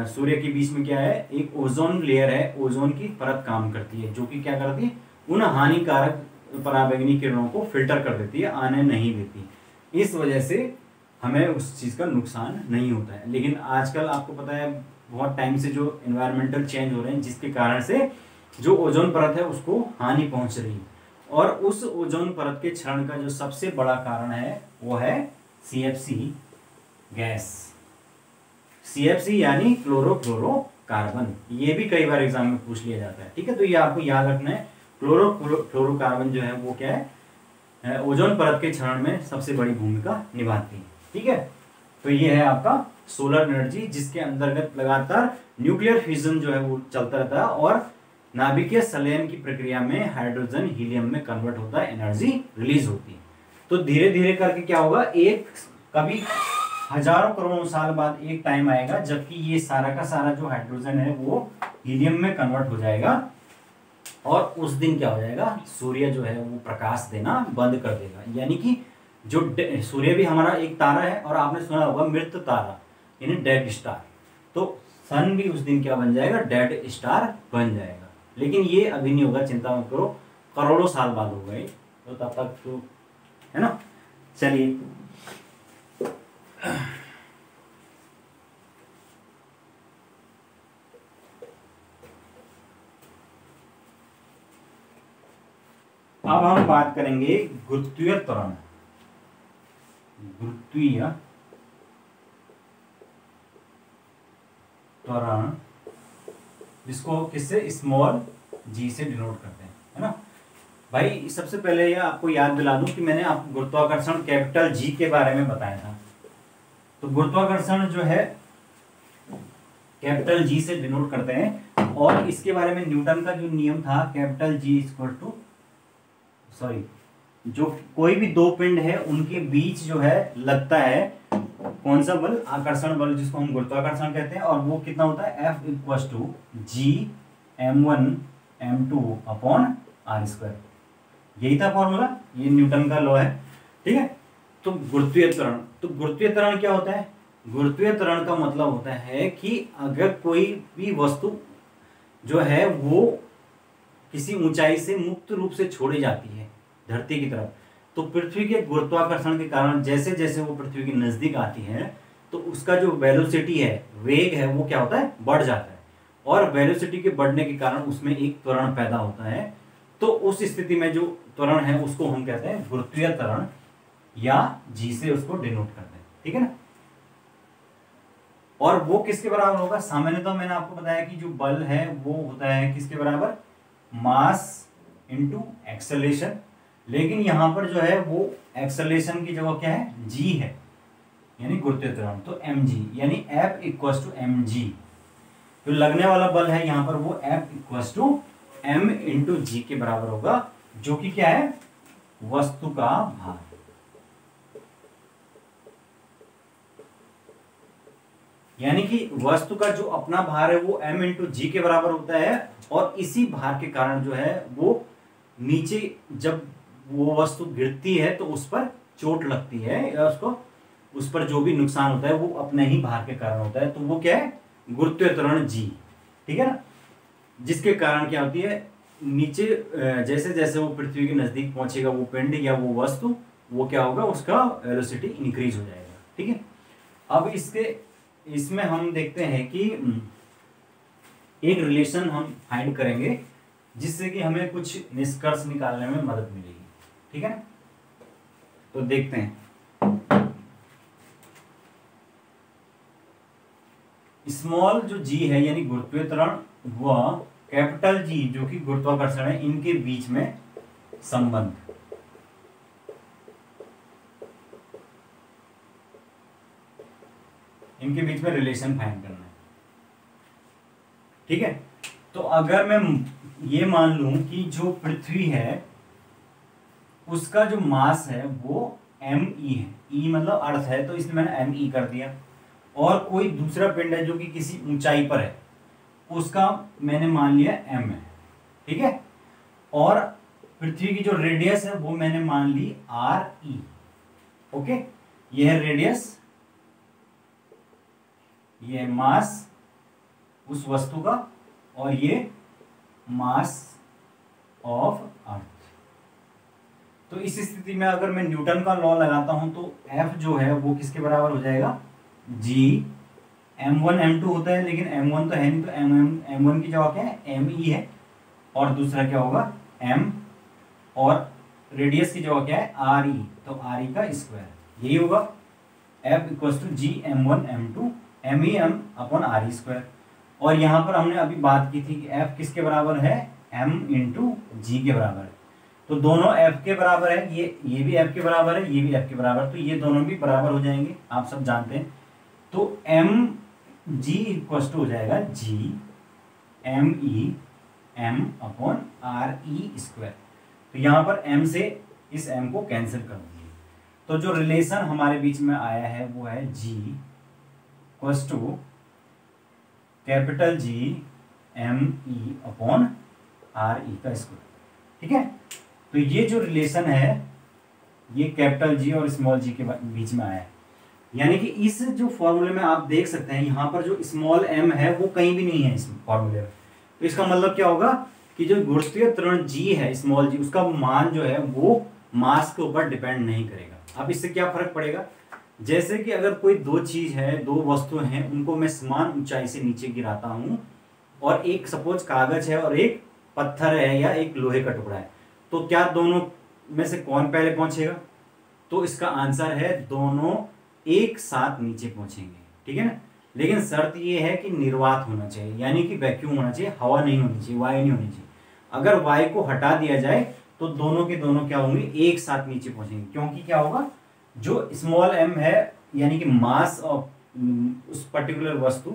सूर्य के बीच में क्या है, एक ओजोन लेयर है, ओजोन की परत काम करती है, जो कि क्या करती है, उन हानिकारक पराबैंगनी किरणों को फिल्टर कर देती है, आने नहीं देती। इस वजह से हमें उस चीज़ का नुकसान नहीं होता है। लेकिन आजकल आपको पता है बहुत टाइम से जो एनवायरमेंटल चेंज हो रहे हैं, जिसके कारण से जो ओजोन परत है उसको हानि पहुंच रही है, और उस ओजोन परत के क्षरण का जो सबसे बड़ा कारण है वो है CFC गैस। CFC यानी क्लोरोफ्लोरोकार्बन, ये भी कई बार एग्जाम में पूछ लिया जाता है। ठीक है, तो ये आपको याद रखना है, क्लोरोफ्लोरोकार्बन जो है वो क्या है, ओजोन परत के क्षरण में सबसे बड़ी भूमिका निभाती है। ठीक है, तो ये है आपका सोलर एनर्जी, जिसके अंतर्गत लगातार न्यूक्लियर फ्यूजन जो है वो चलता रहता है, और नाभिकीय संलयन की प्रक्रिया में हाइड्रोजन हीलियम में कन्वर्ट होता है, एनर्जी रिलीज होती है। तो धीरे धीरे करके क्या होगा, एक कभी हजारों करोड़ों साल बाद एक टाइम आएगा जबकि ये सारा का सारा जो हाइड्रोजन है वो हीलियम में कन्वर्ट हो जाएगा, और उस दिन क्या हो जाएगा, सूर्य जो है वो प्रकाश देना बंद कर देगा। यानी कि जो सूर्य भी हमारा एक तारा है, और आपने सुना होगा मृत तारा यानी डेड स्टार, तो सन भी उस दिन क्या बन जाएगा, डेड स्टार बन जाएगा। लेकिन ये अभी नहीं होगा, चिंता मत करो, करोड़ों साल बाद होगा ये, तो तब तक तो है ना। चलिए अब हम बात करेंगे गुरुत्वीय त्वरण। गुरुत्वीय त्वरण जिसको किससे, स्मॉल जी से डिनोट करते हैं, है ना भाई। सबसे पहले ये आपको याद दिला दूं कि मैंने आपको गुरुत्वाकर्षण कैपिटल जी के बारे में बताया था। तो गुरुत्वाकर्षण जो है कैपिटल जी से डिनोट करते हैं, और इसके बारे में न्यूटन का जो नियम था capital G equal to, sorry, जो कोई भी दो पिंड है उनके बीच जो है लगता है कौन सा बल, आकर्षण बल, जिसको हम गुरुत्वाकर्षण कहते हैं, और वो कितना होता है, F equal to G m1 m2 upon R square. यही था फॉर्मूला, ये न्यूटन का लॉ है, ठीक है। तो गुरुत्वीय त्वरण, तो गुरुत्वीय त्वरण क्या होता है, गुरुत्वीय त्वरण का मतलब होता है कि अगर कोई भी वस्तु जो है वो किसी ऊंचाई से मुक्त रूप से छोड़ी जाती है धरती की तरफ, तो पृथ्वी के गुरुत्वाकर्षण के कारण जैसे जैसे वो पृथ्वी के नजदीक आती है तो उसका जो वेलोसिटी है, वेग है, वो क्या होता है, बढ़ जाता है, और वेलोसिटी के बढ़ने के कारण उसमें एक त्वरण पैदा होता है। तो उस स्थिति में जो त्वरण है उसको हम कहते हैं गुरुत्वीय त्वरण, या जी से उसको डिनोट करते हैं, ठीक है ना। और वो किसके बराबर होगा, सामान्यतः मैंने आपको बताया कि जो बल है वो होता है किसके बराबर, मास इनटू एक्सेलरेशन। लेकिन यहां पर जो है वो एक्सेलरेशन की जगह क्या है, जी है, यानी गुरुत्वीय त्वरण, तो mg यानी F इक्वल टू mg। जो लगने वाला बल है यहां पर वो F equal to m into g के बराबर होगा, जो कि क्या है, वस्तु का भार। यानी कि वस्तु का जो अपना भार है वो m इंटू जी के बराबर होता है, और इसी भार के कारण जो है वो नीचे जब वो वस्तु गिरती है तो उस पर चोट लगती है, या उसको उस पर जो भी नुकसान होता है वो अपने ही भार के कारण होता है। तो वो क्या है, गुरुत्वीय त्वरण जी, ठीक है ना, जिसके कारण क्या होती है, नीचे जैसे जैसे वो पृथ्वी के नजदीक पहुंचेगा वो पिंड या वो वस्तु, वो क्या होगा, उसका वेलोसिटी इंक्रीज हो जाएगा, ठीक है। अब इसमें हम देखते हैं कि एक रिलेशन हम फाइंड करेंगे जिससे कि हमें कुछ निष्कर्ष निकालने में मदद मिलेगी, ठीक है ना। तो देखते हैं, स्मॉल जो जी है यानी गुरुत्वीय त्वरण, वह कैपिटल जी जो कि गुरुत्वाकर्षण है, इनके बीच में संबंध, इनके बीच में रिलेशन फाइंड करना है, ठीक है। तो अगर मैं ये मान लूं कि जो पृथ्वी है उसका जो मास है वो me है, e मतलब अर्थ है, तो इसलिए मैंने me कर दिया, और कोई दूसरा पिंड है जो कि किसी ऊंचाई पर है, उसका मैंने मान लिया m है, ठीक है। और पृथ्वी की जो रेडियस है वो मैंने मान ली re, ओके। ये है रेडियस, ये है मास उस वस्तु का, और ये मास ऑफ अर्थ। तो इस स्थिति में अगर मैं न्यूटन का लॉ लगाता हूं तो F जो है वो किसके बराबर हो जाएगा, G m1 m2 होता है, लेकिन m1 तो है नहीं, तो m1 की जगह क्या है, me है, और दूसरा क्या होगा m, और रेडियस की जगह क्या है re, तो re का स्क्वायर, यही होगा F equal to G m1 m2 me m upon re square. और यहां पर हमने अभी बात की थी कि F किसके बराबर है, m इंटू जी के बराबर है, तो दोनों F के बराबर है, ये भी F के बराबर है, ये भी F के बराबर, तो ये दोनों भी बराबर हो जाएंगे, आप सब जानते हैं। तो m g इक्वल टू हो जाएगा g m e m upon r e square. तो यहाँ पर m से इस m को कैंसिल कर दीजिए, तो जो रिलेशन हमारे बीच में आया है वो है g equal to capital G m e upon r e का स्क्वायर, ठीक है। तो ये जो रिलेशन है ये कैपिटल G और स्मॉल g के बीच में आया है, यानी कि इस जो फॉर्मूले में आप देख सकते हैं यहाँ पर जो स्मॉल m है वो कहीं भी नहीं है इस फॉर्मूले में। तो इसका मतलब क्या होगा कि जो गुरुत्वीय त्वरण g है, स्मॉल g, उसका मान जो है वो मास के ऊपर डिपेंड नहीं करेगा। अब इससे क्या फर्क पड़ेगा, जैसे कि अगर कोई दो चीज है, दो वस्तु हैं, उनको मैं समान ऊंचाई से नीचे गिराता हूं, और एक सपोज कागज है और एक पत्थर है या एक लोहे का टुकड़ा है, तो क्या दोनों में से कौन पहले पहुंचेगा? तो इसका आंसर है दोनों एक साथ नीचे पहुंचेंगे, ठीक है ना। लेकिन शर्त ये है कि निर्वात होना चाहिए, यानी कि वैक्यूम होना चाहिए, हवा नहीं होनी चाहिए, वायु नहीं होनी चाहिए। अगर वायु को हटा दिया जाए तो दोनों के दोनों क्या होंगे, एक साथ नीचे पहुंचेंगे। क्योंकि क्या होगा, जो स्मॉल m है यानी कि मास ऑफ उस पर्टिकुलर वस्तु,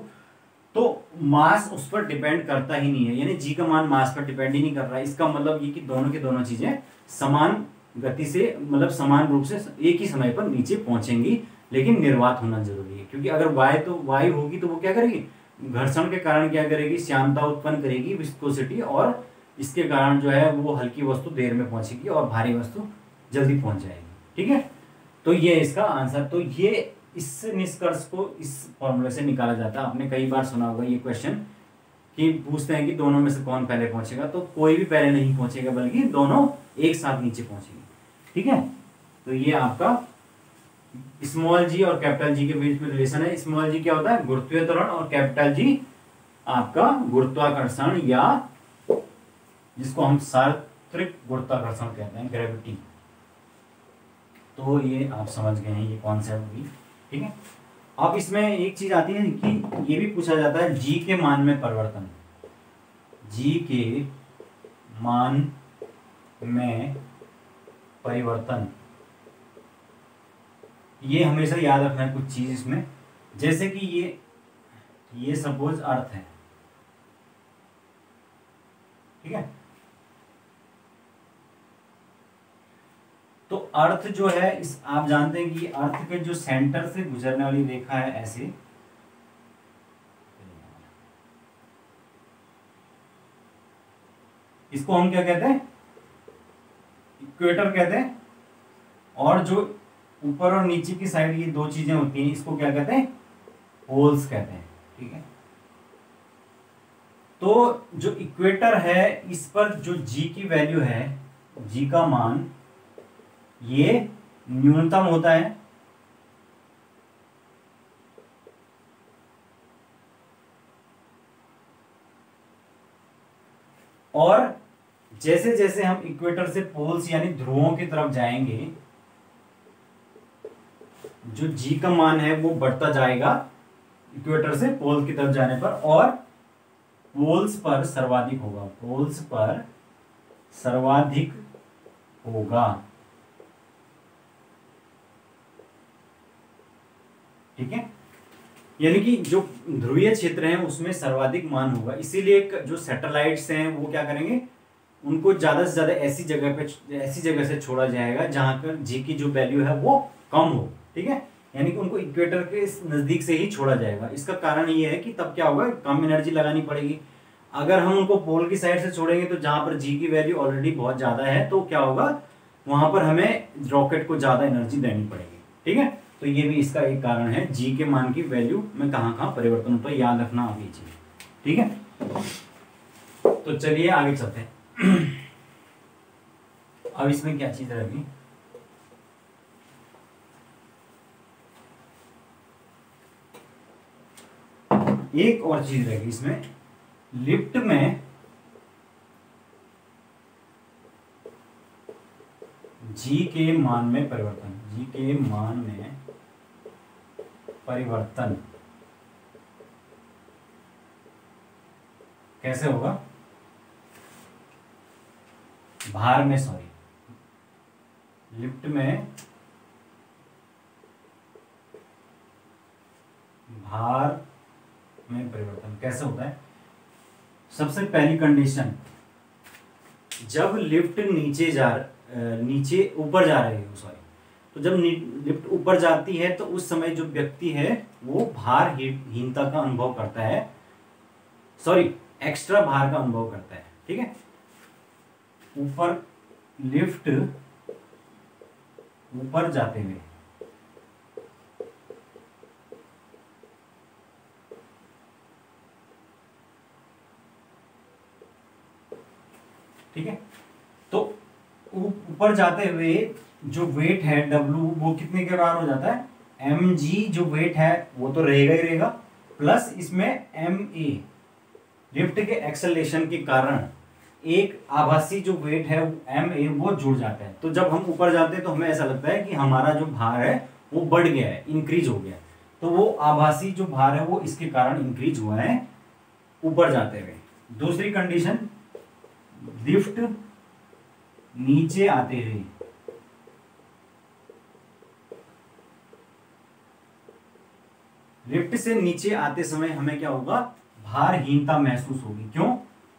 तो मास उस पर डिपेंड करता ही नहीं है, यानी जी का मान मास पर डिपेंड ही नहीं कर रहा है। इसका मतलब ये कि दोनों के दोनों चीजें समान गति से, मतलब समान रूप से एक ही समय पर नीचे पहुंचेंगी, लेकिन निर्वात होना जरूरी है। क्योंकि अगर वायु होगी तो वो क्या करेगी, घर्षण के कारण क्या करेगी, श्यानता उत्पन्न करेगी, विस्कोसिटी, और इसके कारण जो है वो हल्की वस्तु देर में पहुंचेगी और भारी वस्तु जल्दी पहुंच जाएगी, ठीक है। तो ये इसका आंसर, तो ये इस निष्कर्ष को इस फॉर्मूले से निकाला जाता है। आपने कई बार सुना होगा ये क्वेश्चन कि पूछते हैं कि दोनों में से कौन पहले पहुंचेगा, तो कोई भी पहले नहीं पहुंचेगा, बल्कि दोनों एक साथ नीचे पहुंचेंगे, ठीक है। तो ये आपका स्मॉल जी और कैपिटल जी के बीच में रिलेशन है। स्मॉल जी क्या होता है, गुरुत्वीय त्वरण, और कैपिटल जी आपका गुरुत्वाकर्षण, या जिसको हम सार्वत्रिक गुरुत्वाकर्षण कहते हैं, ग्रेविटी। तो ये आप समझ गए हैं ये कॉन्सेप्ट भी, ठीक है। अब इसमें एक चीज आती है कि ये भी पूछा जाता है जी के मान में परिवर्तन। जी के मान में परिवर्तन, ये हमेशा याद रखना है कुछ चीज इसमें। जैसे कि ये सपोज अर्थ है, ठीक है। तो अर्थ जो है, इस आप जानते हैं कि अर्थ के जो सेंटर से गुजरने वाली रेखा है ऐसे, इसको हम क्या कहते हैं, इक्वेटर कहते हैं। और जो ऊपर और नीचे की साइड ये दो चीजें होती हैं, इसको क्या कहते हैं, पोल्स कहते हैं, ठीक है। तो जो इक्वेटर है, इस पर जो जी की वैल्यू है, जी का मान, ये न्यूनतम होता है, और जैसे जैसे हम इक्वेटर से पोल्स यानी ध्रुवों की तरफ जाएंगे, जो जी का मान है वो बढ़ता जाएगा इक्वेटर से पोल की तरफ जाने पर, और पोल्स पर सर्वाधिक होगा, पोल्स पर सर्वाधिक होगा, ठीक है। यानी कि जो ध्रुवीय क्षेत्र है उसमें सर्वाधिक मान होगा। इसीलिए जो सैटेलाइट्स हैं वो क्या करेंगे, उनको ज्यादा से ज्यादा ऐसी जगह से छोड़ा जाएगा जहां पर जी की जो वैल्यू है वो कम हो, ठीक है। यानी कि उनको इक्वेटर के नजदीक से ही छोड़ा जाएगा। इसका कारण ये है कि तब क्या होगा, कम एनर्जी लगानी पड़ेगी। अगर हम उनको पोल की साइड से छोड़ेंगे तो जहां पर जी की वैल्यू ऑलरेडी बहुत ज्यादा है, तो क्या होगा, वहां पर हमें रॉकेट को ज्यादा एनर्जी देनी पड़ेगी, ठीक है। तो ये भी इसका एक कारण है, जी के मान की वैल्यू में कहाँ कहाँ परिवर्तन होता है, याद रखना आप ये चीज, ठीक है। तो चलिए आगे चलते हैं। अब इसमें क्या चीज रहेगी, एक और चीज रहेगी इसमें, लिफ्ट में जी के मान में परिवर्तन, जी के मान में परिवर्तन कैसे होगा, भार में, लिफ्ट में भार में परिवर्तन कैसे होता है। सबसे पहली कंडीशन, जब लिफ्ट नीचे ऊपर जा रही हो, तो जब लिफ्ट ऊपर जाती है तो उस समय जो व्यक्ति है वो भारहीनता का अनुभव करता है, एक्स्ट्रा भार का अनुभव करता है, ठीक है। ऊपर लिफ्ट ऊपर जाते हुए ठीक है, तो ऊपर जाते हुए जो वेट है W वो कितने के बराबर हो जाता है, mg जो वेट है वो तो रहेगा ही रहेगा, प्लस इसमें ma लिफ्ट के एक्सेलरेशन के कारण एक आभासी जो वेट है एम ए वो जुड़ जाता है। तो जब हम ऊपर जाते हैं तो हमें ऐसा लगता है कि हमारा जो भार है वो बढ़ गया है, इंक्रीज हो गया है। तो वो आभासी जो भार है वो इसके कारण इंक्रीज हुआ है ऊपर जाते हुए। दूसरी कंडीशन, लिफ्ट नीचे आते हुए, लिफ्ट से नीचे आते समय हमें क्या होगा, भारहीनता महसूस होगी। क्यों?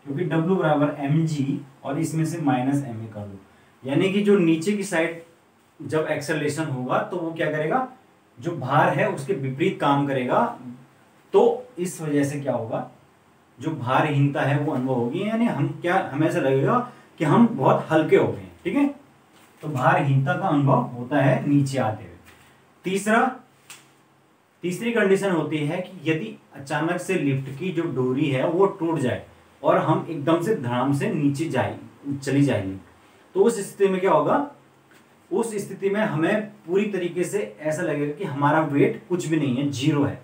क्योंकि W बराबर mg और इसमें से माइनस ma कर दो, यानी कि जो नीचे की साइड जब एक्सेलरेशन होगा तो वो क्या करेगा, जो भार है उसके विपरीत काम करेगा। तो इस वजह से क्या होगा, जो भारहीनता है वो अनुभव होगी, यानी हमें ऐसा लगेगा कि हम बहुत हल्के हो गए। ठीक है, तो भारहीनता का अनुभव होता है नीचे आते हुए। तीसरी कंडीशन होती है कि यदि अचानक से लिफ्ट की जो डोरी है वो टूट जाए और हम एकदम से धड़ाम से नीचे चली जाएंगे, तो उस स्थिति में क्या होगा, उस स्थिति में हमें पूरी तरीके से ऐसा लगेगा कि हमारा वेट कुछ भी नहीं है, जीरो है।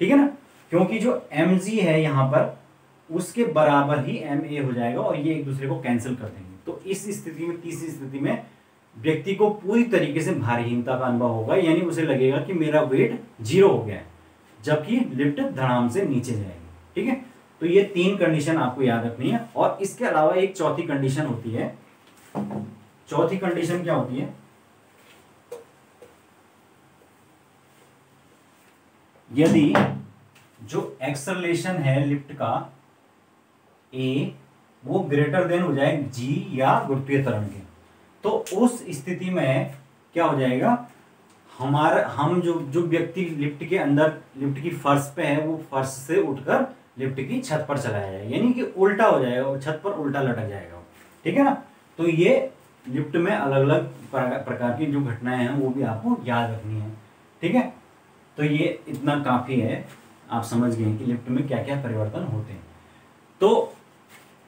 ठीक है ना, क्योंकि जो mg है यहाँ पर उसके बराबर ही ma हो जाएगा और ये एक दूसरे को कैंसिल कर देंगे। तो इस स्थिति में, तीसरी स्थिति में व्यक्ति को पूरी तरीके से भारहीनता का अनुभव होगा, यानी उसे लगेगा कि मेरा वेट जीरो हो गया है, जबकि लिफ्ट धड़ाम से नीचे जाएगी। ठीक है, तो ये 3 कंडीशन आपको याद रखनी है। और इसके अलावा एक चौथी कंडीशन होती है। चौथी कंडीशन क्या होती है, यदि जो एक्सेलरेशन है लिफ्ट का a वो ग्रेटर देन हो जाए g या गुरुत्वीय त्वरण के, तो उस स्थिति में क्या हो जाएगा, हम जो व्यक्ति लिफ्ट के अंदर, लिफ्ट की फर्श पे है, वो फर्श से उठकर लिफ्ट की छत पर चला जाएगा, यानी कि उल्टा हो जाएगा, और छत पर उल्टा लटक जाएगा। ठीक है ना, तो ये लिफ्ट में अलग अलग प्रकार की जो घटनाएं हैं वो भी आपको याद रखनी है। ठीक है, तो ये इतना काफी है, आप समझ गए कि लिफ्ट में क्या क्या परिवर्तन होते हैं। तो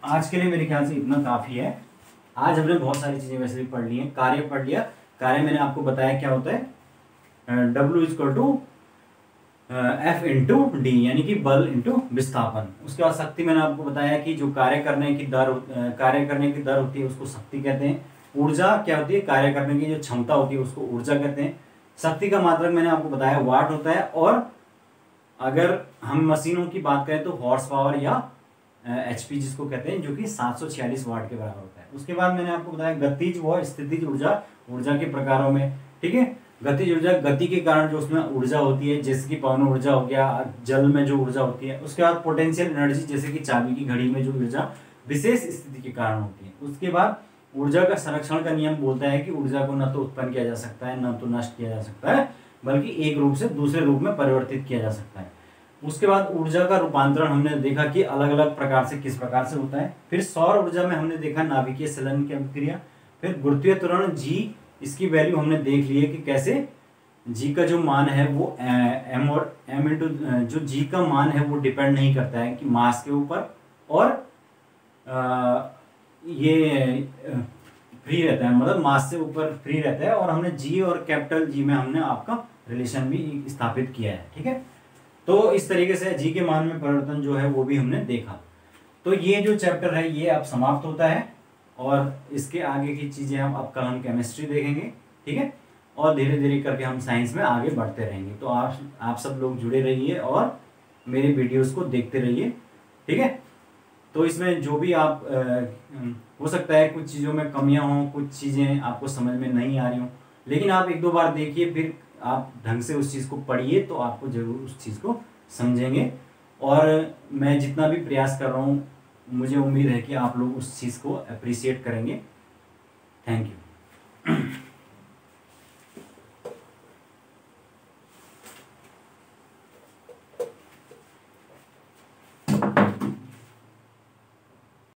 आज के लिए मेरे ख्याल से इतना काफी है। आज हमने बहुत सारी चीजें वैसे भी पढ़ ली हैं। कार्य पढ़ लिया, कार्य मैंने आपको बताया क्या होता है, W equal to F into D, यानी कि बल इंटू विस्थापन। उसके बाद शक्ति मैंने आपको बताया कि जो कार्य करने की दर होती है उसको शक्ति कहते हैं। ऊर्जा क्या होती है, कार्य करने की जो क्षमता होती है उसको ऊर्जा कहते हैं। शक्ति का मात्रक मैंने आपको बताया वाट होता है, और अगर हम मशीनों की बात करें तो हॉर्स पावर या HP जिसको कहते हैं, जो कि 746 वाट के बराबर होता है। उसके बाद मैंने आपको बताया गतिज व स्थितिज ऊर्जा के प्रकारों में। ठीक है, गतिज ऊर्जा, गति के कारण जो उसमें ऊर्जा होती है, जैसे कि पवन ऊर्जा हो गया, जल में जो ऊर्जा होती है। उसके बाद पोटेंशियल एनर्जी, जैसे कि चाबी की घड़ी में जो ऊर्जा विशेष स्थिति के कारण होती है। उसके बाद ऊर्जा का संरक्षण का नियम बोलता है कि ऊर्जा को न तो उत्पन्न किया जा सकता है, न तो नष्ट किया जा सकता है, बल्कि एक रूप से दूसरे रूप में परिवर्तित किया जा सकता है। उसके बाद ऊर्जा का रूपांतरण हमने देखा कि अलग अलग प्रकार से किस प्रकार से होता है। फिर सौर ऊर्जा में हमने देखा नाभिकीय संलयन की अभिक्रिया। फिर गुरुत्वीय त्वरण G, इसकी वैल्यू हमने देख ली है कि कैसे G का जो मान है वो m और m इंटू जो G का मान है वो डिपेंड नहीं करता है कि मास के ऊपर, और ये फ्री रहता है, मतलब मास से ऊपर फ्री रहता है। और हमने G और कैपिटल G में हमने आपका रिलेशन भी स्थापित किया है। ठीक है, तो इस तरीके से G के मान में परिवर्तन जो है वो भी हमने देखा। तो ये जो चैप्टर है ये अब समाप्त होता है, और इसके आगे की चीज़ें अब कल हम केमिस्ट्री देखेंगे। ठीक है, और धीरे धीरे करके हम साइंस में आगे बढ़ते रहेंगे। तो आप सब लोग जुड़े रहिए और मेरे वीडियोस को देखते रहिए। ठीक है, तो इसमें जो भी आप हो सकता है कुछ चीज़ों में कमियां हों, कुछ चीज़ें आपको समझ में नहीं आ रही हों, लेकिन आप 1-2 बार देखिए, फिर आप ढंग से उस चीज़ को पढ़िए, तो आपको जरूर उस चीज़ को समझेंगे। और मैं जितना भी प्रयास कर रहा हूँ, मुझे उम्मीद है कि आप लोग उस चीज़ को अप्रिशिएट करेंगे। Thank you.